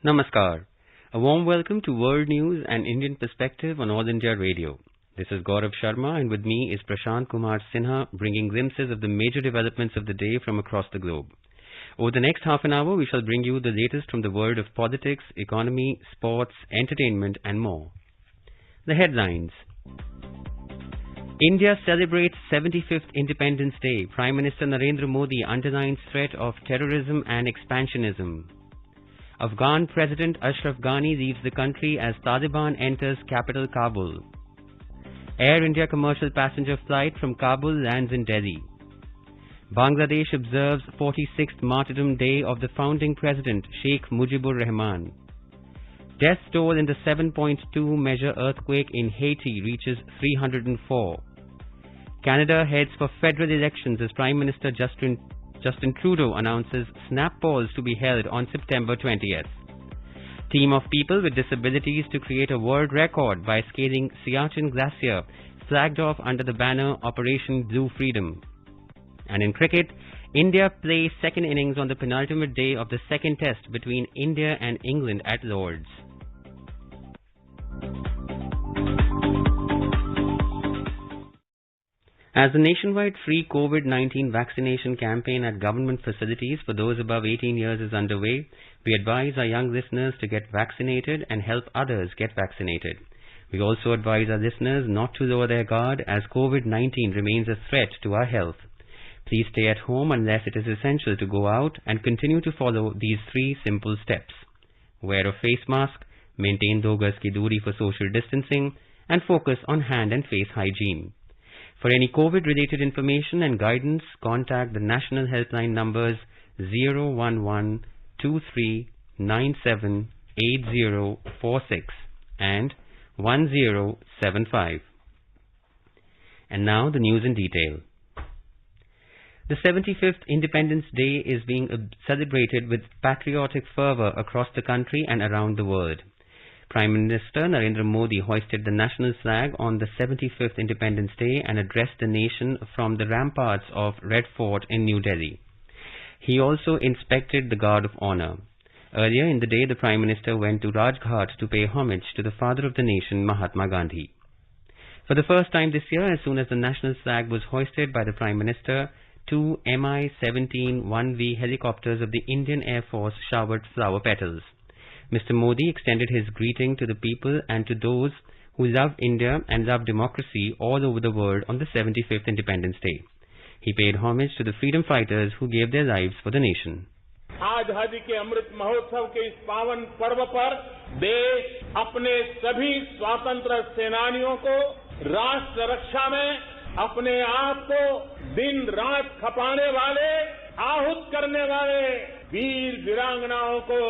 Namaskar. A warm welcome to World News and Indian Perspective on All India Radio. This is Gaurav Sharma and with me is Prashant Kumar Sinha bringing glimpses of the major developments of the day from across the globe. Over the next half an hour, we shall bring you the latest from the world of politics, economy, sports, entertainment and more. The headlines. India celebrates 75th Independence Day. Prime Minister Narendra Modi underlines threat of terrorism and expansionism. Afghan President Ashraf Ghani leaves the country as Taliban enters capital Kabul. Air India commercial passenger flight from Kabul lands in Delhi. Bangladesh observes 46th Martyrdom Day of the founding president Sheikh Mujibur Rahman. Death toll in the 7.2 measure earthquake in Haiti reaches 304. Canada heads for federal elections as Prime Minister Justin Trudeau announces snap polls to be held on September 20th. Team of people with disabilities to create a world record by scaling Siachen Glacier flagged off under the banner Operation Blue Freedom. And in cricket, India plays second innings on the penultimate day of the second test between India and England at Lord's. As the nationwide free COVID-19 vaccination campaign at government facilities for those above 18 years is underway, we advise our young listeners to get vaccinated and help others get vaccinated. We also advise our listeners not to lower their guard as COVID-19 remains a threat to our health. Please stay at home unless it is essential to go out and continue to follow these 3 simple steps. Wear a face mask, maintain 2 gaz ki doori for social distancing, and focus on hand and face hygiene. For any COVID-related information and guidance, contact the national helpline numbers 011 2397 8046 and 1075. And now the news in detail. The 75th Independence Day is being celebrated with patriotic fervor across the country and around the world. Prime Minister Narendra Modi hoisted the national flag on the 75th Independence Day and addressed the nation from the ramparts of Red Fort in New Delhi. He also inspected the Guard of Honor. Earlier in the day, the Prime Minister went to Rajghat to pay homage to the father of the nation, Mahatma Gandhi. For the first time this year, as soon as the national flag was hoisted by the Prime Minister, 2 Mi-17 1V helicopters of the Indian Air Force showered flower petals. Mr. Modi extended his greeting to the people and to those who love India and love democracy all over the world on the 75th Independence Day. He paid homage to the freedom fighters who gave their lives for the nation. आजादी के अमृत महोत्सव के इस पावन पर्व पर देश अपने सभी स्वतंत्र सेनानियों को राष्ट्र रक्षा में अपने आप को दिन रात खपाने वाले, आहुत करने वाले वीर वीरांगनाओं को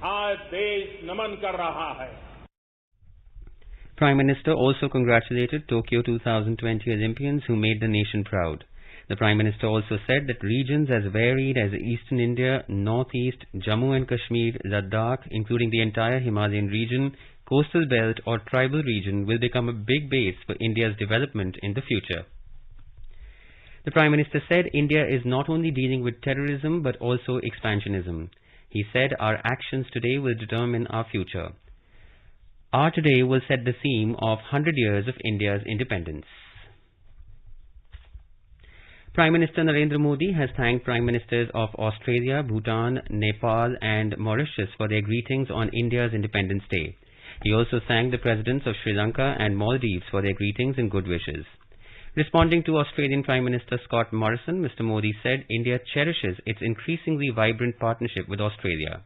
आज देश नमन कर रहा है. Prime Minister also congratulated Tokyo 2020 Olympians who made the nation proud. The Prime Minister also said that regions as varied as Eastern India, Northeast, Jammu and Kashmir, Ladakh, including the entire Himalayan region, coastal belt or tribal region will become a big base for India's development in the future. The Prime Minister said India is not only dealing with terrorism but also expansionism. He said our actions today will determine our future. Our today will set the theme of 100 years of India's independence. Prime Minister Narendra Modi has thanked Prime Ministers of Australia, Bhutan, Nepal and Mauritius for their greetings on India's Independence Day. He also thanked the Presidents of Sri Lanka and Maldives for their greetings and good wishes. Responding to Australian Prime Minister Scott Morrison, Mr. Modi said India cherishes its increasingly vibrant partnership with Australia.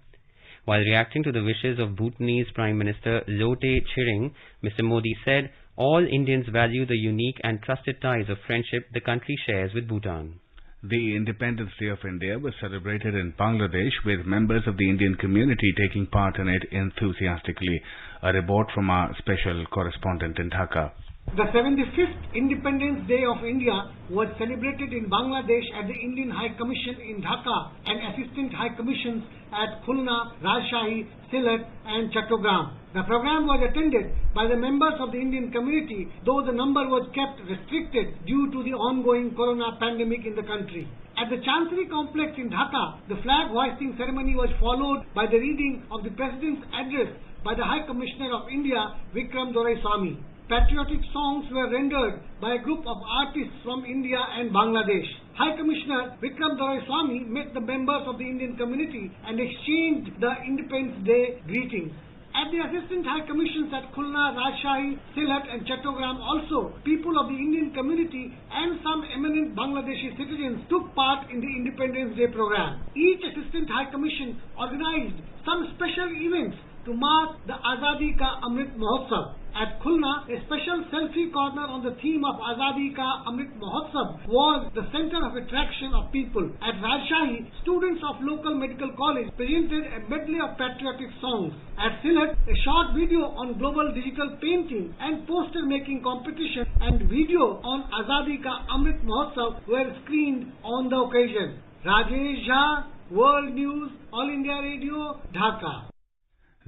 While reacting to the wishes of Bhutanese Prime Minister Lote Tshering, Mr. Modi said all Indians value the unique and trusted ties of friendship the country shares with Bhutan. The Independence Day of India was celebrated in Bangladesh with members of the Indian community taking part in it enthusiastically. A report from our special correspondent in Dhaka. The 75th Independence Day of India was celebrated in Bangladesh at the Indian High Commission in Dhaka and Assistant High Commissions at Khulna, Rajshahi, Sylhet and Chattogram. The program was attended by the members of the Indian community, though the number was kept restricted due to the ongoing corona pandemic in the country. At the Chancery Complex in Dhaka, the flag hoisting ceremony was followed by the reading of the President's address by the High Commissioner of India, Vikram Doraiswamy. Patriotic songs were rendered by a group of artists from India and Bangladesh. High Commissioner Vikram Doraiswamy met the members of the Indian community and exchanged the Independence Day greetings. At the Assistant High Commissions at Khulna, Rajshahi, Sylhet and Chattogram also, people of the Indian community and some eminent Bangladeshi citizens took part in the Independence Day program. Each Assistant High Commission organized some special events to mark the Azadi Ka Amrit Mahotsav. At Khulna, a special selfie corner on the theme of Azadi Ka Amrit Mahotsav was the center of attraction of people. At Rajshahi, students of local medical college presented a medley of patriotic songs. At Sylhet, a short video on global digital painting and poster making competition and video on Azadi Ka Amrit Mahotsav were screened on the occasion. Rajesh Jha, World News, All India Radio, Dhaka.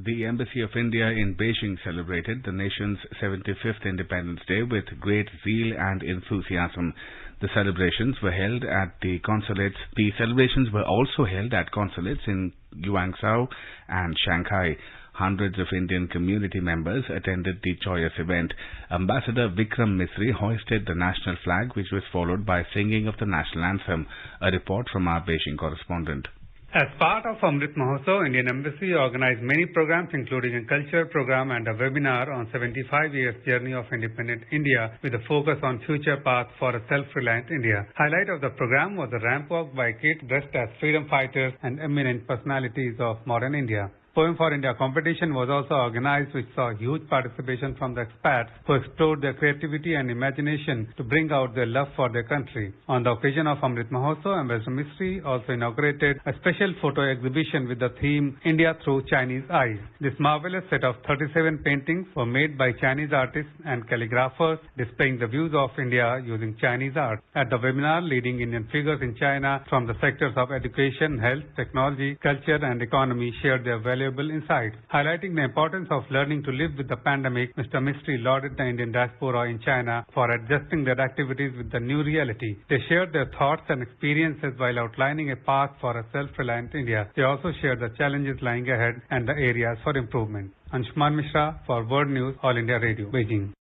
The Embassy of India in Beijing celebrated the nation's 75th Independence Day with great zeal and enthusiasm. The celebrations were held at the consulates. The celebrations were also held at consulates in Guangzhou and Shanghai. Hundreds of Indian community members attended the joyous event. Ambassador Vikram Misri hoisted the national flag, which was followed by singing of the national anthem. A report from our Beijing correspondent. As part of Amrit Mahotsav, Indian Embassy organized many programs including a culture program and a webinar on 75 years journey of independent India with a focus on future path for a self-reliant India. Highlight of the program was a ramp walk by kids dressed as freedom fighters and eminent personalities of modern India. Poem for India competition was also organized, which saw huge participation from the expats who explored their creativity and imagination to bring out their love for their country. On the occasion of Amrit Mahotsav, Ambassador Misri also inaugurated a special photo exhibition with the theme India Through Chinese Eyes. This marvelous set of 37 paintings were made by Chinese artists and calligraphers displaying the views of India using Chinese art. At the webinar, leading Indian figures in China from the sectors of education, health, technology, culture and economy shared their valuable insights. Highlighting the importance of learning to live with the pandemic, Mr. Mistry lauded the Indian diaspora in China for adjusting their activities with the new reality. They shared their thoughts and experiences while outlining a path for a self-reliant India. They also shared the challenges lying ahead and the areas for improvement. Anshuman Mishra for World News, All India Radio, Beijing.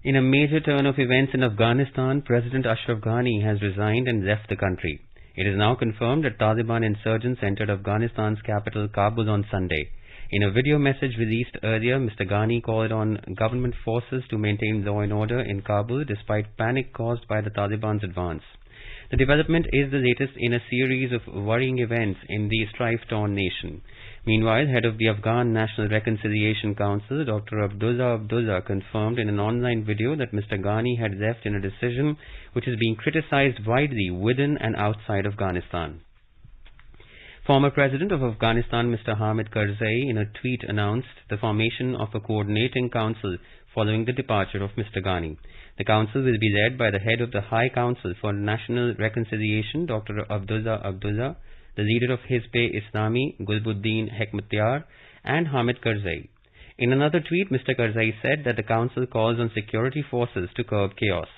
In a major turn of events in Afghanistan, President Ashraf Ghani has resigned and left the country. It is now confirmed that Taliban insurgents entered Afghanistan's capital Kabul on Sunday. In a video message released earlier, Mr. Ghani called on government forces to maintain law and order in Kabul despite panic caused by the Taliban's advance. The development is the latest in a series of worrying events in the strife-torn nation. Meanwhile, head of the Afghan National Reconciliation Council, Dr. Abdullah confirmed in an online video that Mr. Ghani had left in a decision which is being criticized widely within and outside Afghanistan. Former President of Afghanistan, Mr. Hamid Karzai, in a tweet announced the formation of a coordinating council following the departure of Mr. Ghani. The council will be led by the head of the High Council for National Reconciliation, Dr. Abdullah, the leader of Hizb-e-Islami, Gulbuddin Hekmatyar, and Hamid Karzai. In another tweet, Mr. Karzai said that the council calls on security forces to curb chaos.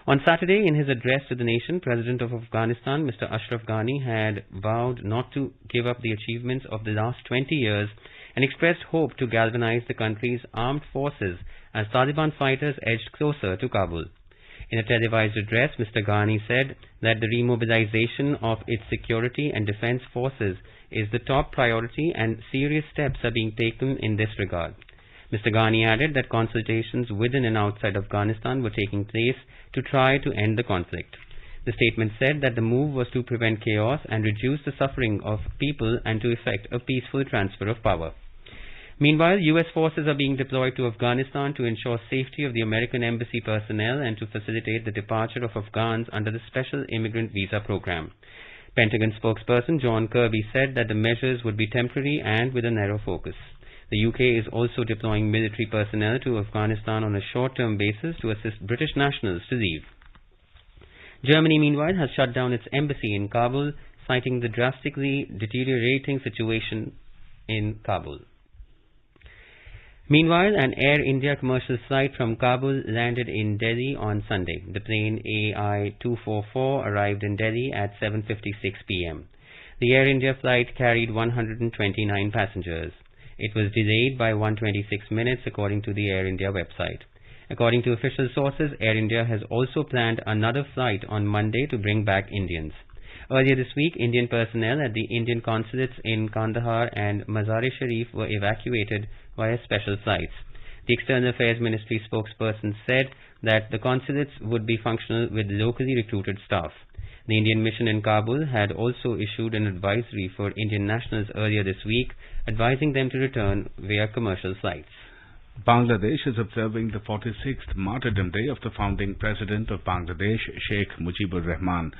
On Saturday, in his address to the nation, President of Afghanistan, Mr. Ashraf Ghani, had vowed not to give up the achievements of the last 20 years and expressed hope to galvanize the country's armed forces as Taliban fighters edged closer to Kabul. In a televised address, Mr. Ghani said that the remobilization of its security and defense forces is the top priority and serious steps are being taken in this regard. Mr. Ghani added that consultations within and outside Afghanistan were taking place to try to end the conflict. The statement said that the move was to prevent chaos and reduce the suffering of people and to effect a peaceful transfer of power. Meanwhile, U.S. forces are being deployed to Afghanistan to ensure safety of the American embassy personnel and to facilitate the departure of Afghans under the Special Immigrant Visa Program. Pentagon spokesperson John Kirby said that the measures would be temporary and with a narrow focus. The UK is also deploying military personnel to Afghanistan on a short-term basis to assist British nationals to leave. Germany, meanwhile, has shut down its embassy in Kabul, citing the drastically deteriorating situation in Kabul. Meanwhile, an Air India commercial flight from Kabul landed in Delhi on Sunday. The plane AI-244 arrived in Delhi at 7:56 p.m. The Air India flight carried 129 passengers. It was delayed by 126 minutes according to the Air India website. According to official sources, Air India has also planned another flight on Monday to bring back Indians. Earlier this week, Indian personnel at the Indian consulates in Kandahar and Mazar-e-Sharif were evacuated via special flights. The External Affairs Ministry spokesperson said that the consulates would be functional with locally recruited staff. The Indian mission in Kabul had also issued an advisory for Indian nationals earlier this week, advising them to return via commercial flights. Bangladesh is observing the 46th Martyrdom Day of the founding president of Bangladesh, Sheikh Mujibur Rahman.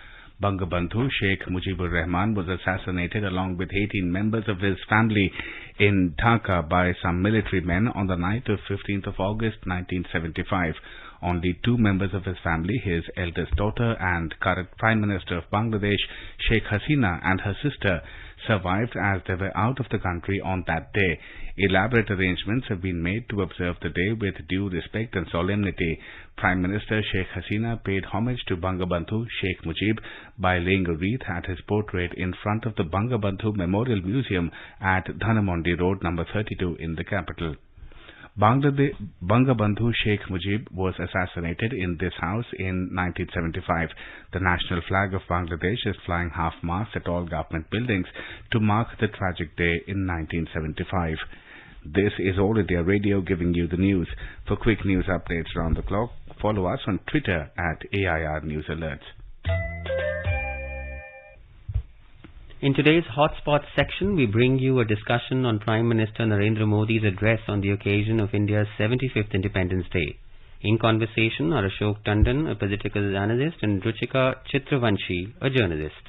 Bangabandhu Sheikh Mujibur Rahman was assassinated along with 18 members of his family in Dhaka by some military men on the night of 15th of August 1975. Only two members of his family, his eldest daughter and current Prime Minister of Bangladesh, Sheikh Hasina, and her sister, survived as they were out of the country on that day. Elaborate arrangements have been made to observe the day with due respect and solemnity. Prime Minister Sheikh Hasina paid homage to Bangabandhu Sheikh Mujib by laying a wreath at his portrait in front of the Bangabandhu Memorial Museum at Dhanamondi Road, number 32 in the capital. Bangabandhu Sheikh Mujib was assassinated in this house in 1975. The national flag of Bangladesh is flying half-mast at all government buildings to mark the tragic day in 1975. This is All India Radio giving you the news. For quick news updates around the clock, follow us on Twitter at AIR News Alerts. In today's Hotspots section, we bring you a discussion on Prime Minister Narendra Modi's address on the occasion of India's 75th Independence Day. In conversation are Ashok Tandon, a political analyst, and Ruchika Chitravanshi, a journalist.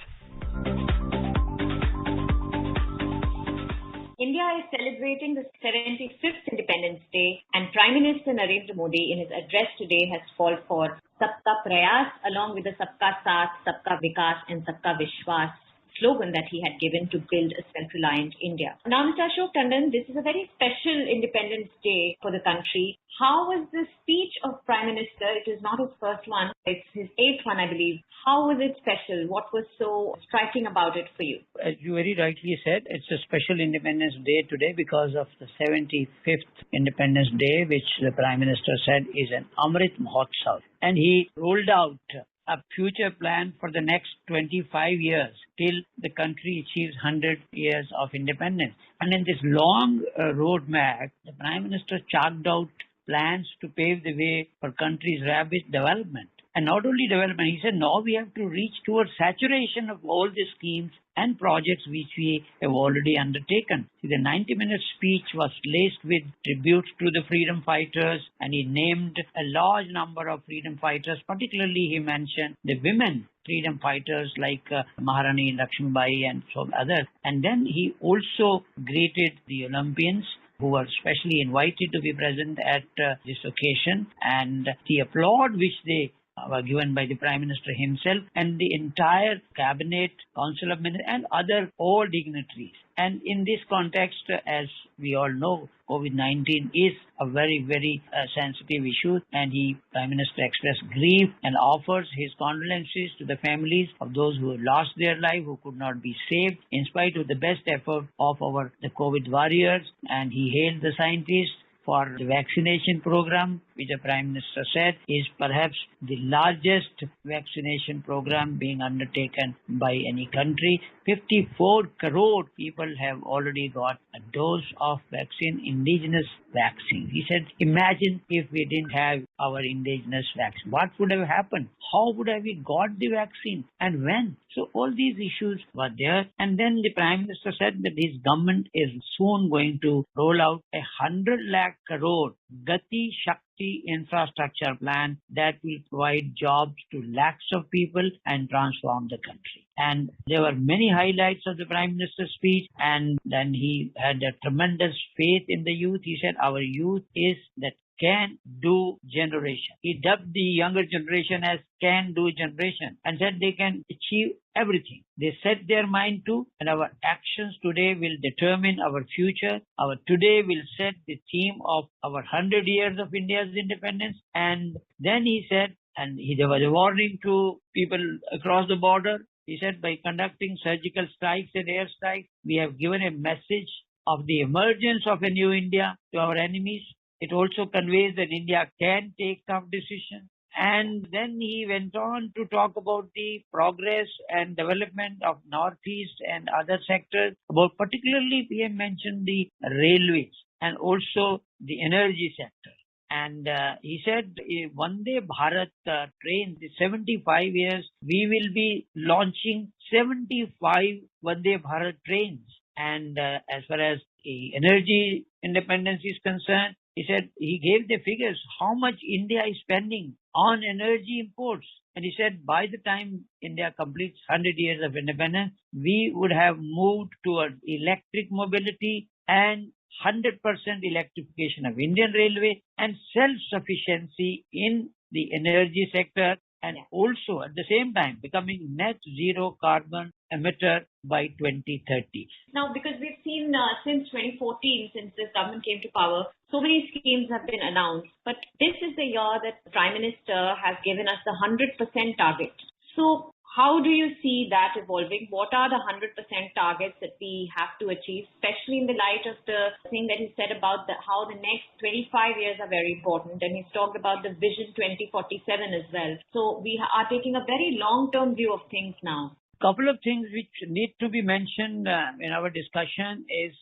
India is celebrating the 75th Independence Day, and Prime Minister Narendra Modi in his address today has called for Sabka Prayas along with the Sabka Saath, Sabka Vikas and Sabka Vishwas slogan that he had given to build a self-reliant India. Now, Mr. Ashok Tandon, this is a very special Independence Day for the country. How was the speech of Prime Minister? It is not his first one. It's his 8th one, I believe. How was it special? What was so striking about it for you? As you very rightly said, it's a special Independence Day today because of the 75th Independence Day, which the Prime Minister said is an Amrit Mahotsav. And he rolled out a future plan for the next 25 years till the country achieves 100 years of independence. And in this long roadmap, the Prime Minister chalked out plans to pave the way for country's rapid development. And not only development, he said, now we have to reach towards saturation of all the schemes and projects which we have already undertaken. See, the 90-minute speech was laced with tributes to the freedom fighters, and he named a large number of freedom fighters. Particularly, he mentioned the women freedom fighters like Maharani Lakshmibai and some others. And then he also greeted the Olympians who were specially invited to be present at this occasion, and the applaud which they were given by the Prime Minister himself and the entire cabinet, council of ministers and other all dignitaries. And in this context, as we all know, COVID-19 is a very, very sensitive issue, and Prime Minister expressed grief and offers his condolences to the families of those who lost their life, who could not be saved, in spite of the best effort of the COVID warriors. And he hailed the scientists for the vaccination program, which the Prime Minister said is perhaps the largest vaccination program being undertaken by any country. 54 crore people have already got a dose of vaccine, indigenous vaccine. He said, imagine if we didn't have our indigenous vaccine. What would have happened? How would have we got the vaccine? And when? So all these issues were there. And then the Prime Minister said that his government is soon going to roll out 100 lakh crore Gati Shakti infrastructure plan that will provide jobs to lakhs of people and transform the country. And there were many highlights of the Prime Minister's speech, and then he had a tremendous faith in the youth. He said, our youth is that can-do generation. He dubbed the younger generation as can-do generation and said they can achieve everything. They set their mind to, and our actions today will determine our future. Our today will set the theme of our 100 years of India's independence. And then he said, there was a warning to people across the border. He said, by conducting surgical strikes and air strikes, we have given a message of the emergence of a new India to our enemies. It also conveys that India can take tough decisions. And then he went on to talk about the progress and development of Northeast and other sectors. About particularly, PM mentioned the railways and also the energy sector. And he said, Vande Bharat train, the 75 years, we will be launching 75 Vande Bharat trains. And as far as energy independence is concerned, he said he gave the figures how much India is spending on energy imports. And he said by the time India completes 100 years of independence, we would have moved toward electric mobility and 100% electrification of Indian Railway and self-sufficiency in the energy sector, and also at the same time becoming net zero carbon emitter by 2030. Now, because we've seen since 2014, since this government came to power, so many schemes have been announced. But this is the year that the Prime Minister has given us the 100% target. So how do you see that evolving? What are the 100% targets that we have to achieve, especially in the light of the thing that he said about how the next 25 years are very important, and he's talked about the Vision 2047 as well. So we are taking a very long-term view of things now. Couple of things which need to be mentioned in our discussion is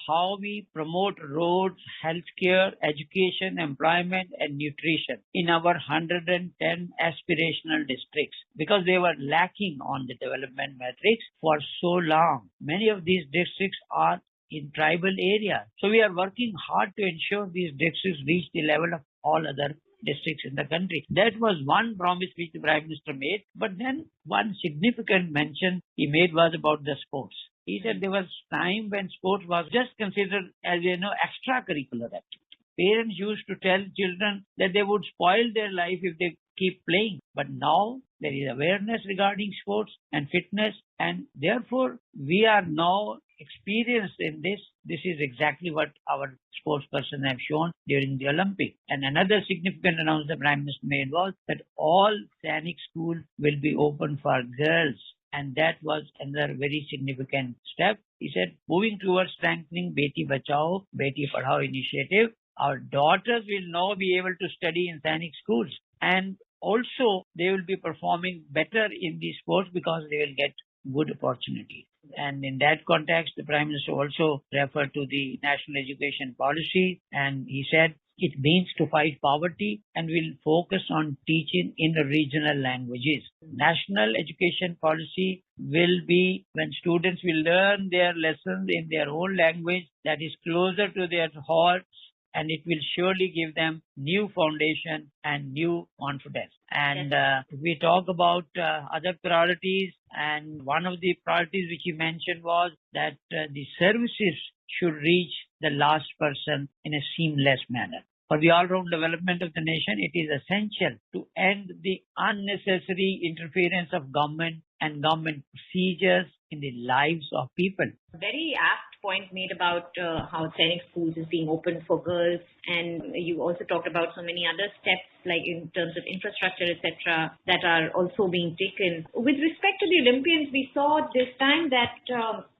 how we promote roads, healthcare, education, employment and nutrition in our 110 aspirational districts, because they were lacking on the development metrics for so long. Many of these districts are in tribal areas. So we are working hard to ensure these districts reach the level of all other districts in the country. That was one promise which the Prime Minister made. But then one significant mention he made was about the sports. He said there was time when sports was just considered as extracurricular activity. Parents used to tell children that they would spoil their life if they keep playing. But now there is awareness regarding sports and fitness, and therefore we are now experienced in this. This is exactly what our sportspersons have shown during the Olympics. And another significant announcement the Prime Minister made was that all Sainik schools will be open for girls. And that was another very significant step. He said, moving towards strengthening Beti Bachao, Beti Padhao initiative, our daughters will now be able to study in Sainik schools. And also, they will be performing better in these sports because they will get good opportunities. And in that context, the Prime Minister also referred to the national education policy, and he said it means to fight poverty and will focus on teaching in the regional languages. National education policy will be when students will learn their lessons in their own language that is closer to their hearts, and it will surely give them new foundation and new confidence. And if we talk about other priorities, and one of the priorities which he mentioned was that the services should reach the last person in a seamless manner. For the all-round development of the nation, it is essential to end the unnecessary interference of government and government procedures in the lives of people. Very apt point made about how Sainik schools is being open for girls, and you also talked about so many other steps like in terms of infrastructure, etc., that are also being taken. With respect to the Olympians, we saw this time that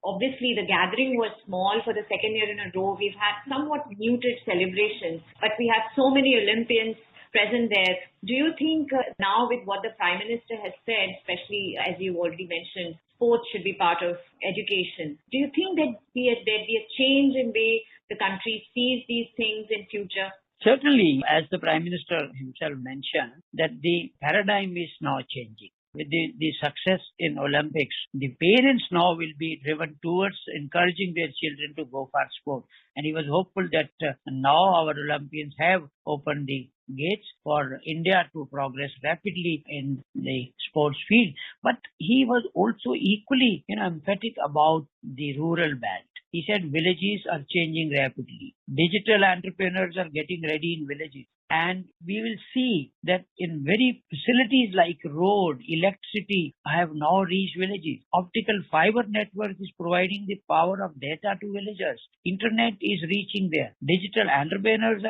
obviously the gathering was small for the second year in a row. We've had somewhat muted celebrations, but we have so many Olympians present there. Do you think now with what the Prime Minister has said, especially as you already mentioned, sports should be part of education, do you think that there'd be a change in the way the country sees these things in future? Certainly, as the Prime Minister himself mentioned, that the paradigm is now changing. with the success in Olympics, the parents now will be driven towards encouraging their children to go for sport. And he was hopeful that now our Olympians have opened the gates for India to progress rapidly in the sports field. But he was also equally emphatic about the rural belt. He said villages are changing rapidly. Digital entrepreneurs are getting ready in villages. And we will see that in very facilities like road, electricity have now reached villages. Optical fiber network is providing the power of data to villagers. Internet is reaching there. Digital entrepreneurs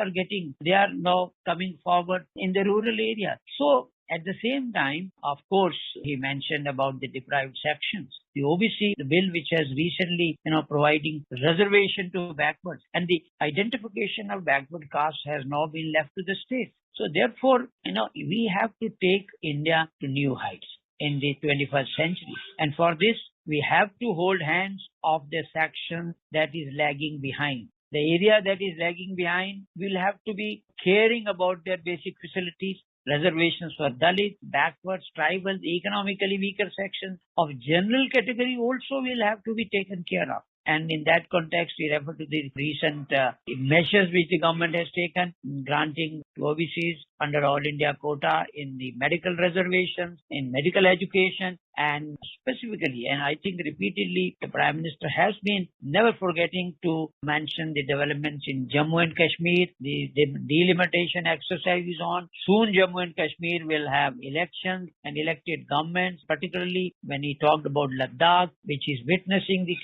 they are now coming forward in the rural area. So at the same time, of course, he mentioned about the deprived sections. The OBC, the bill which has recently, providing reservation to backwards, and the identification of backward castes has now been left to the state. So therefore, we have to take India to new heights in the 21st century. And for this, we have to hold hands of the section that is lagging behind. The area that is lagging behind will have to be caring about their basic facilities. Reservations for Dalits, backwards, tribal, economically weaker sections of general category also will have to be taken care of. And in that context, we refer to the recent measures which the government has taken, granting to OBCs under All India quota in the medical reservations, in medical education, and specifically, and I think repeatedly, the Prime Minister has been never forgetting to mention the developments in Jammu and Kashmir. The delimitation exercise is on. Soon Jammu and Kashmir will have elections and elected governments, particularly when he talked about Ladakh, which is witnessing the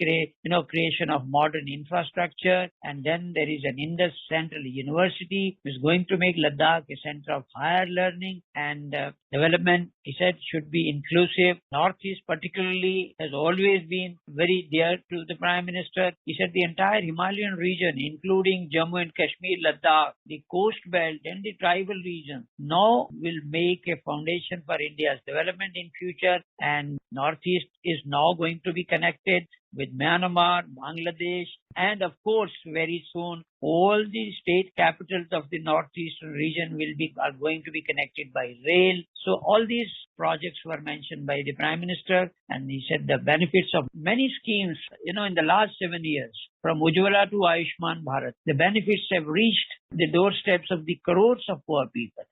creation of modern infrastructure. And then there is an Indus Central University which is going to make Ladakh a center of higher learning and development. He said should be inclusive. Northeast particularly has always been very dear to the Prime Minister. He said the entire Himalayan region, including Jammu and Kashmir, Ladakh, the coast belt and the tribal region, now will make a foundation for India's development in future. And Northeast is now going to be connected with Myanmar, Bangladesh, and of course, very soon, all the state capitals of the northeastern region are going to be connected by rail. So all these projects were mentioned by the Prime Minister, and he said the benefits of many schemes, in the last 7 years, from Ujjwala to Ayushman Bharat, the benefits have reached the doorsteps of the crores of poor people.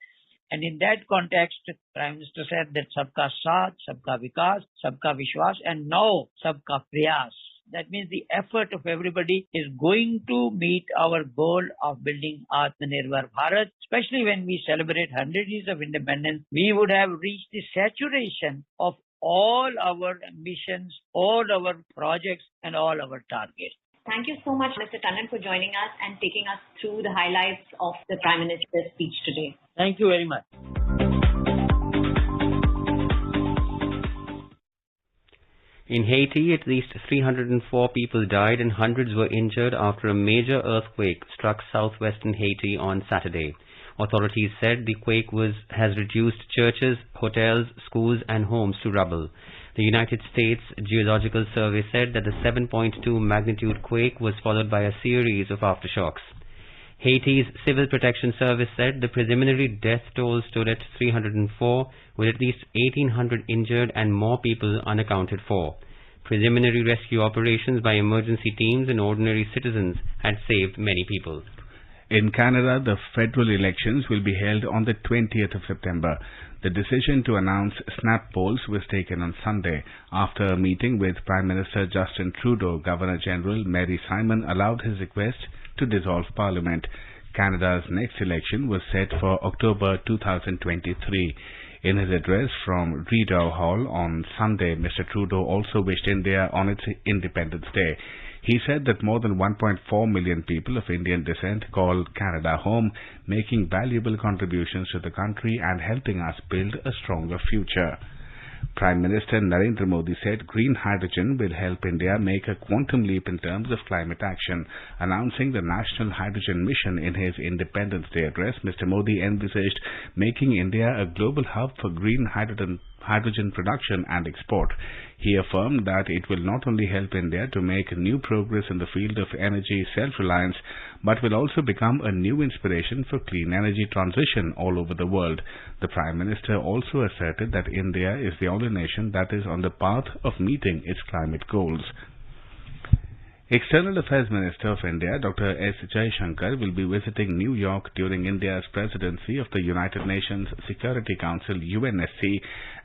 And in that context, Prime Minister said that Sabka Saath, Sabka Vikas, Sabka Vishwas, and now Sabka Prayas. That means the effort of everybody is going to meet our goal of building Atmanirbhar Bharat. Especially when we celebrate 100 years of independence, we would have reached the saturation of all our ambitions, all our projects, and all our targets. Thank you so much, Mr. Tandon, for joining us and taking us through the highlights of the Prime Minister's speech today. Thank you very much. In Haiti, at least 304 people died and hundreds were injured after a major earthquake struck southwestern Haiti on Saturday. Authorities said the quake has reduced churches, hotels, schools and homes to rubble. The United States Geological Survey said that the 7.2 magnitude quake was followed by a series of aftershocks. Haiti's Civil Protection Service said the preliminary death toll stood at 304, with at least 1,800 injured and more people unaccounted for. Preliminary rescue operations by emergency teams and ordinary citizens had saved many people. In Canada, the federal elections will be held on the 20th of September. The decision to announce snap polls was taken on Sunday. After a meeting with Prime Minister Justin Trudeau, Governor-General Mary Simon allowed his request to dissolve Parliament. Canada's next election was set for October 2023. In his address from Rideau Hall on Sunday, Mr. Trudeau also wished India on its Independence Day. He said that more than 1.4 million people of Indian descent call Canada home, making valuable contributions to the country and helping us build a stronger future. Prime Minister Narendra Modi said green hydrogen will help India make a quantum leap in terms of climate action. Announcing the National Hydrogen Mission in his Independence Day address, Mr. Modi envisaged making India a global hub for green hydrogen hydrogen production and export. He affirmed that it will not only help India to make new progress in the field of energy self-reliance, but will also become a new inspiration for clean energy transition all over the world. The Prime Minister also asserted that India is the only nation that is on the path of meeting its climate goals. External Affairs Minister of India, Dr. S. Jaishankar, will be visiting New York during India's presidency of the United Nations Security Council UNSC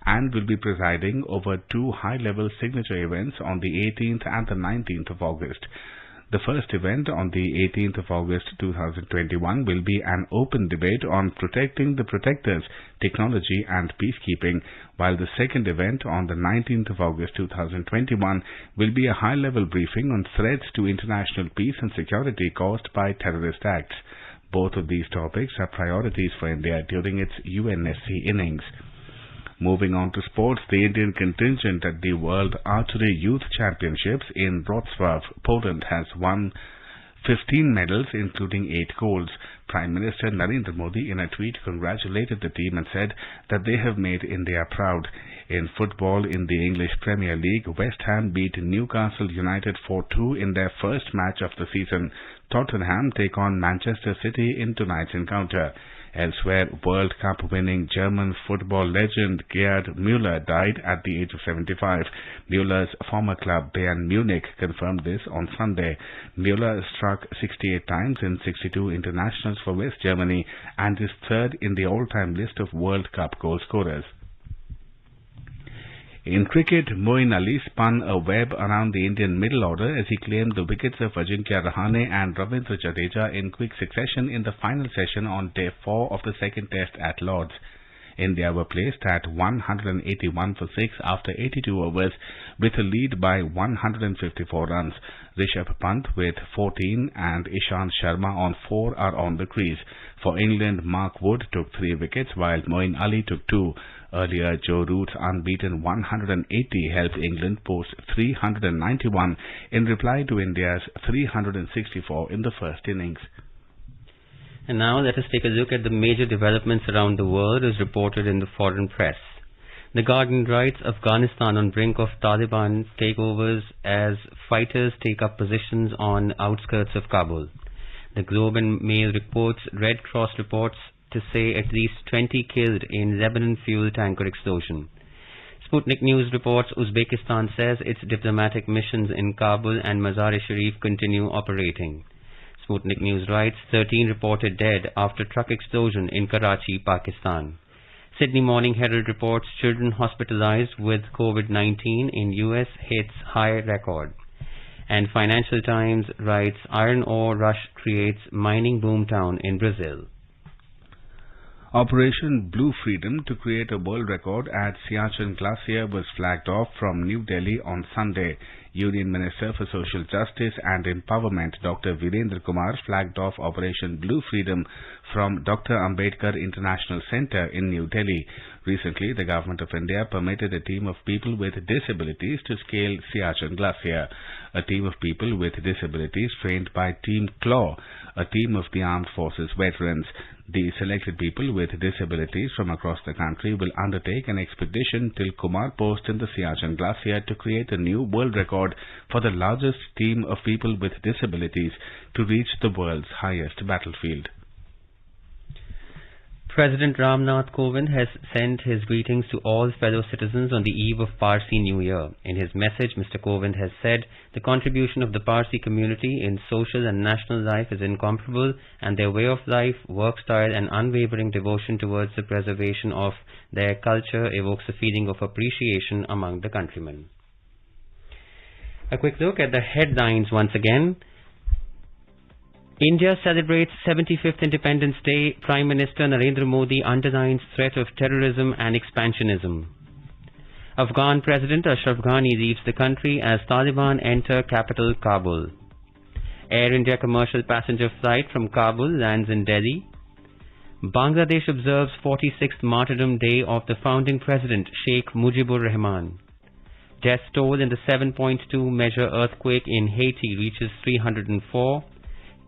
and will be presiding over two high-level signature events on the 18th and the 19th of August. The first event on the 18th of August 2021 will be an open debate on protecting the protectors, technology and peacekeeping, while the second event on the 19th of August 2021 will be a high-level briefing on threats to international peace and security caused by terrorist acts. Both of these topics are priorities for India during its UNSC innings. Moving on to sports, the Indian contingent at the World Archery Youth Championships in Wrocław, Poland has won 15 medals, including 8 golds. Prime Minister Narendra Modi in a tweet congratulated the team and said that they have made India proud. In football, in the English Premier League, West Ham beat Newcastle United 4-2 in their first match of the season. Tottenham take on Manchester City in tonight's encounter. Elsewhere, World Cup winning German football legend Gerd Müller died at the age of 75. Müller's former club Bayern Munich confirmed this on Sunday. Müller struck 68 times in 62 internationals for West Germany and is third in the all-time list of World Cup goal scorers. In cricket, Moeen Ali spun a web around the Indian middle order as he claimed the wickets of Ajinkya Rahane and Ravindra Jadeja in quick succession in the final session on day 4 of the second test at Lord's. India were placed at 181 for 6 after 82 overs with a lead by 154 runs. Rishabh Pant with 14 and Ishant Sharma on 4 are on the crease. For England, Mark Wood took 3 wickets while Moeen Ali took 2. Earlier, Joe Root's unbeaten 180 helped England post 391 in reply to India's 364 in the first innings. And now let us take a look at the major developments around the world as reported in the foreign press. The Guardian writes, Afghanistan on brink of Taliban takeovers as fighters take up positions on outskirts of Kabul. The Globe and Mail reports Red Cross reports to say at least 20 killed in Lebanon fuel tanker explosion. Sputnik News reports Uzbekistan says its diplomatic missions in Kabul and Mazar-e-Sharif continue operating. Sputnik News writes 13 reported dead after truck explosion in Karachi, Pakistan. Sydney Morning Herald reports children hospitalized with COVID-19 in US hits high record. And Financial Times writes iron ore rush creates mining boomtown in Brazil. Operation Blue Freedom to create a world record at Siachen Glacier was flagged off from New Delhi on Sunday. Union Minister for Social Justice and Empowerment Dr. Virendra Kumar flagged off Operation Blue Freedom from Dr. Ambedkar International Centre in New Delhi. Recently, the Government of India permitted a team of people with disabilities to scale Siachen Glacier. A team of people with disabilities trained by Team Claw, a team of the Armed Forces veterans. The selected people with disabilities from across the country will undertake an expedition till Kumar Post in the Siachen Glacier to create a new world record for the largest team of people with disabilities to reach the world's highest battlefield. President Ramnath Kovind has sent his greetings to all fellow citizens on the eve of Parsi New Year. In his message, Mr. Kovind has said the contribution of the Parsi community in social and national life is incomparable, and their way of life, work style and unwavering devotion towards the preservation of their culture evokes a feeling of appreciation among the countrymen. A quick look at the headlines once again. India celebrates 75th Independence Day. Prime Minister Narendra Modi underlines threat of terrorism and expansionism. Afghan President Ashraf Ghani leaves the country as Taliban enter capital Kabul. Air India commercial passenger flight from Kabul lands in Delhi. Bangladesh observes 46th Martyrdom Day of the founding president Sheikh Mujibur Rahman. Death toll in the 7.2 measure earthquake in Haiti reaches 304.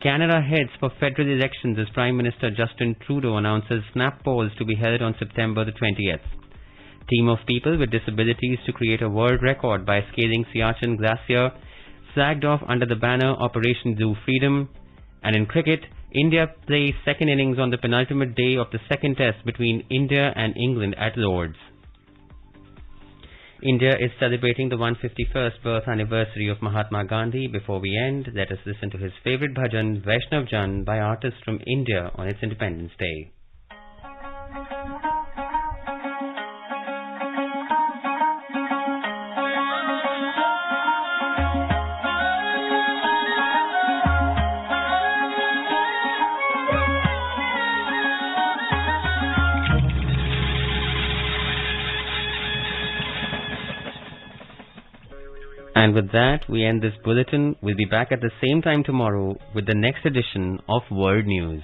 Canada heads for federal elections as Prime Minister Justin Trudeau announces snap polls to be held on September the 20th. Team of people with disabilities to create a world record by scaling Siachen Glacier flagged off under the banner Operation Zoo Freedom. And in cricket, India plays second innings on the penultimate day of the second test between India and England at Lord's. India is celebrating the 151st birth anniversary of Mahatma Gandhi. Before we end, let us listen to his favorite bhajan, Vaishnav Jan, by artists from India on its Independence Day. And with that, we end this bulletin. We'll be back at the same time tomorrow with the next edition of World News.